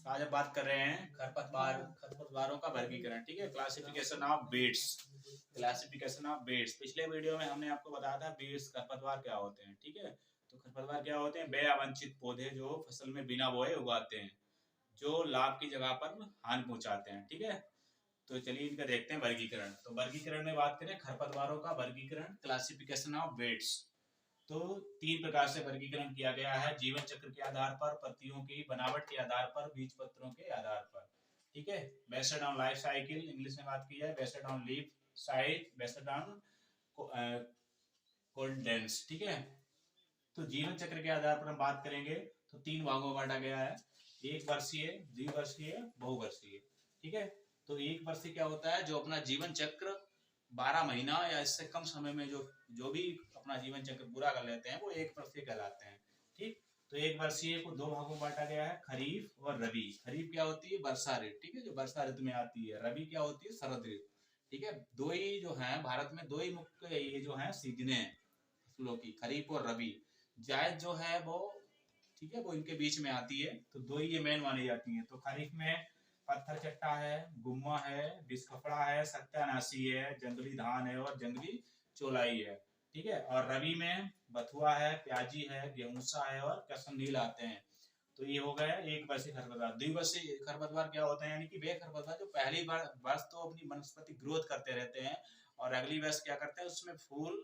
आज हम बात कर रहे हैं खरपतवारों का वर्गीकरण। ठीक है, classification of beads. Classification of beads, पिछले वीडियो में हमने आपको बताया था बीड्स खरपतवार क्या होते हैं। ठीक है, तो खरपतवार क्या होते हैं? बे अवांछित पौधे जो फसल में बिना बोए उगाते हैं, जो लाभ की जगह पर हानि पहुंचाते हैं। ठीक है, तो चलिए इनका देखते हैं वर्गीकरण। तो वर्गीकरण में बात करें खरपतवारों का वर्गीकरण, क्लासिफिकेशन ऑफ बीड्स, तो 3 प्रकार से वर्गीकरण किया गया है। जीवन चक्र के आधार पर, पत्तियों की बनावट के आधार पर, बीज पत्रों के आधार पर। ठीक है, based on life cycle, English में बात की जाए based on leaf size, based on coldness. ठीक है, तो जीवन चक्र के आधार पर हम बात करेंगे तो 3 भागों में बांटा गया है, एक वर्षीय, द्विवर्षीय, बहुवर्षीय। ठीक है, तो एक वर्षीय क्या होता है? जो अपना जीवन चक्र 12 महीना या इससे कम समय में जो भी अपना जीवन चक्र पूरा कर लेते हैं वो एक वर्षीय कहलाते हैं। ठीक, तो एक वर्षीय को 2 भागों में बांटा गया है, खरीफ और रबी। खरीफ क्या होती है? वर्षा ऋतु। ठीक है, जो वर्षा ऋतु में आती है। रबी क्या होती है? शरद ऋतु। ठीक है, दो ही जो है भारत में, दो ही मुख्य ये जो है सीजने हैं फसलों की, खरीफ और रबी। जायद जो है वो, ठीक है, वो इनके बीच में आती है, तो दो ही ये मेन मानी जाती है। तो खरीफ में पत्थर चट्टा है, गुम्मा है, बिस्कपड़ा है, सत्यानाशी है, जंगली धान है और जंगली चौलाई है। ठीक है, और रबी में बथुआ है, प्याजी है, गेहूंसा है और कसननील आते हैं। तो ये हो गया एक वर्षीय खरपतवार। द्विवर्षीय खरपतवार क्या होते हैं? यानी कि वे खरपतवार जो पहली बार वर्ष तो अपनी वनस्पति ग्रोथ करते रहते हैं और अगली वर्ष क्या करते हैं? उसमें फूल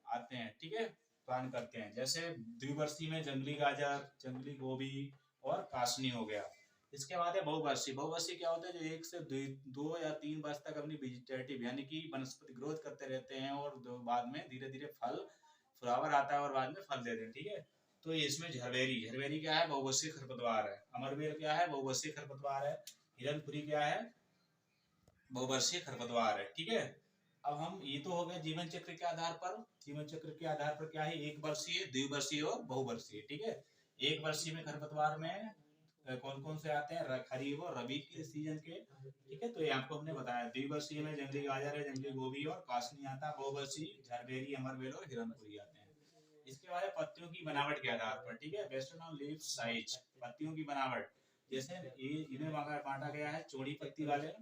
आते हैं। ठीक है, प्लान करते हैं। जैसे द्विवर्षीय में जंगली गाजर, जंगली गोभी और कासनी हो गया। इसके बाद है बहुवर्षीय। बहुवर्षीय क्या होता है? जो 1 से 2 या 3 वर्ष तक अपनी वेजिटेटिव यानी कि वनस्पति ग्रोथ करते रहते हैं और बाद में धीरे धीरे फल, फ्लावर आता है और बाद में फल देते हैं। ठीक है, तो इसमें झरबेरी, झरबेरी क्या है? बहुवर्षीय खरपतवार है। अमरवेल क्या है? बहुवर्षीय खरपतवार है। हिरनखुरी क्या है? बहुवर्षीय खरपतवार है। ठीक है, अब हम ये तो हो गया जीवन चक्र के आधार पर। जीवन चक्र के आधार पर क्या है? एक वर्षीय, द्विवर्षीय और बहुवर्षीय। ठीक है, एक वर्षीय में खरपतवार में कौन कौन से आते हैं? खरीफ और रबी के सीजन के। ठीक है, तो ये आपको हमने बताया। द्विवर्षीय में जंगली गाजर है, जंगली गोभी और कासनी आता है। बहुवर्षीय झरबेरी, अमरवेल और हिरनखुरी आते हैं। इसके बाद पत्तियों की बनावट के आधार पर। ठीक है, बेस्ड ऑन लीफ साइज, पत्तियों की बनावट। जैसे इन्हें बांटा गया है चौड़ी पत्ती वाले,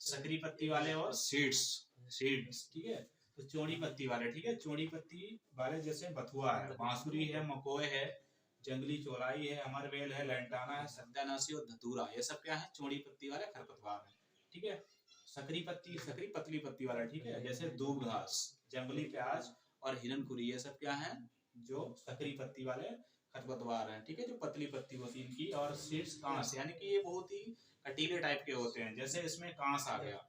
सकरी पत्ती वाले और सीड्स। सीड्स, ठीक है, तो चौड़ी पत्ती वाले। ठीक है, चौड़ी पत्ती वाले जैसे बथुआ है, बांसुरी है, मकोय है, जंगली चौलाई है, अमरवेल है, लैंटाना है, सत्यानाशी और धतूरा, ये सब क्या है? चौड़ी पत्ती वाले खरपतवार है। ठीक है, सकरी पत्ती, सकरी पतली पत्ती वाला। ठीक है, जैसे दूब घास, जंगली प्याज और हिरनखुरी, ये सब क्या है? जो सकरी पत्ती वाले खरपतवार हैं। ठीक है, जो पतली पत्ती होती है इनकी। और सीड्स कांस, यानी कि ये बहुत ही कटीले टाइप के होते हैं। जैसे इसमें कांस आ गया,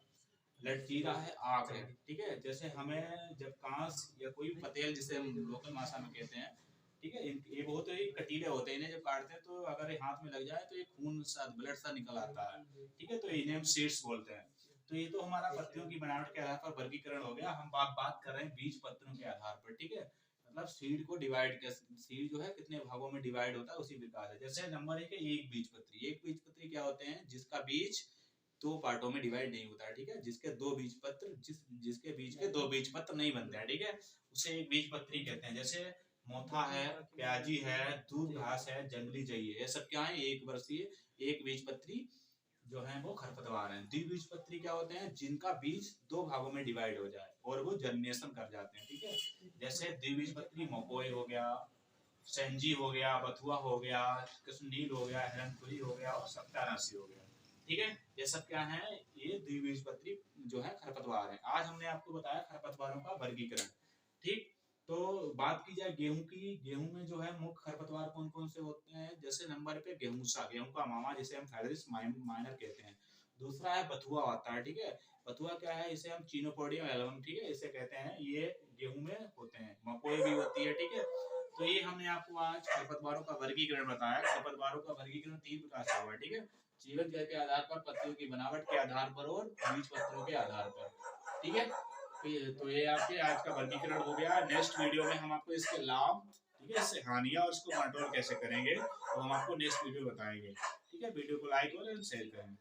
लटकीरा है, आग है। ठीक है, जैसे हमें जब कांस या कोई पतेल, जिसे हम लोकल भाषा में कहते हैं, ठीक है, ये बहुत ही कटीले होते हैं। इन्हें जब काटते हैं तो अगर हाथ में लग जाए तो ये खून सा, ब्लड सा निकल आता है। ठीक है, तो इन्हें हम सीड्स बोलते हैं। तो ये तो हमारा पत्तियों की बनावट के आधार पर वर्गीकरण हो गया। हम बात कर रहे हैं बीज पत्रों के आधार पर। ठीक है, मतलब सीड को डिवाइड, सीड जो है कितने भागों में डिवाइड होता है उसी प्रकार है। जैसे नंबर 1 है एक बीजपत्री। एक बीजपत्री क्या होते हैं? जिसका बीज 2 पार्टों में डिवाइड नहीं होता है। ठीक है, जिसके 2 बीज पत्र, जिसके बीज के 2 बीज पत्र नहीं बनते हैं। ठीक है, उसे एक बीजपत्री कहते हैं। जैसे मोथा है, प्याजी है, दूध घास है, जंगली जई है, ये सब क्या है? एक वर्षीय, एक बीजपत्री जो है वो खरपतवार है। द्विबीजपत्री क्या होते हैं? जिनका बीज 2 भागों में डिवाइड हो जाए और वो जर्मिनेशन कर जाते हैं। ठीक है, जैसे द्विबीजपत्री मकोई हो गया, सेंजी हो गया, बथुआ हो गया, कृष्णनील हो गया, हिरनखुरी हो गया और सत्यानाशी हो गया। ठीक है, ये सब क्या है? ये द्विबीजपत्री जो है खरपतवार है। आज हमने आपको बताया खरपतवारों का वर्गीकरण। ठीक, तो बात की जाए गेहूं की। गेहूं में जो है मुख्य खरपतवार कौन कौन से होते हैं? जैसे नंबर पे गेहूंसा, गेहूं का मामा, जिसे हम फाइडरिस माइनर कहते हैं। दूसरा है बथुआ आता है। ठीक है, बथुआ क्या है? इसे हम चिनोपोडियम एल्बम, ठीक है, इसे कहते हैं। ये गेहूं में होते हैं। मकोई भी होती है। ठीक है, तो ये हमने आपको आज खरपतवारों का वर्गीकरण बताया। खरपतवारों का वर्गीकरण 3 प्रकार से हुआ। ठीक है, जीवन चक्र के आधार पर, पत्तियों की बनावट के आधार पर और बीज पत्रों के आधार पर। ठीक है, तो ये आपके आज का वर्गीकरण हो गया। नेक्स्ट वीडियो में हम आपको इसके लाभ, ठीक है, इससे हानियां और इसको कंट्रोल कैसे करेंगे वो हम आपको नेक्स्ट वीडियो बताएंगे। ठीक है, वीडियो को लाइक और शेयर करें।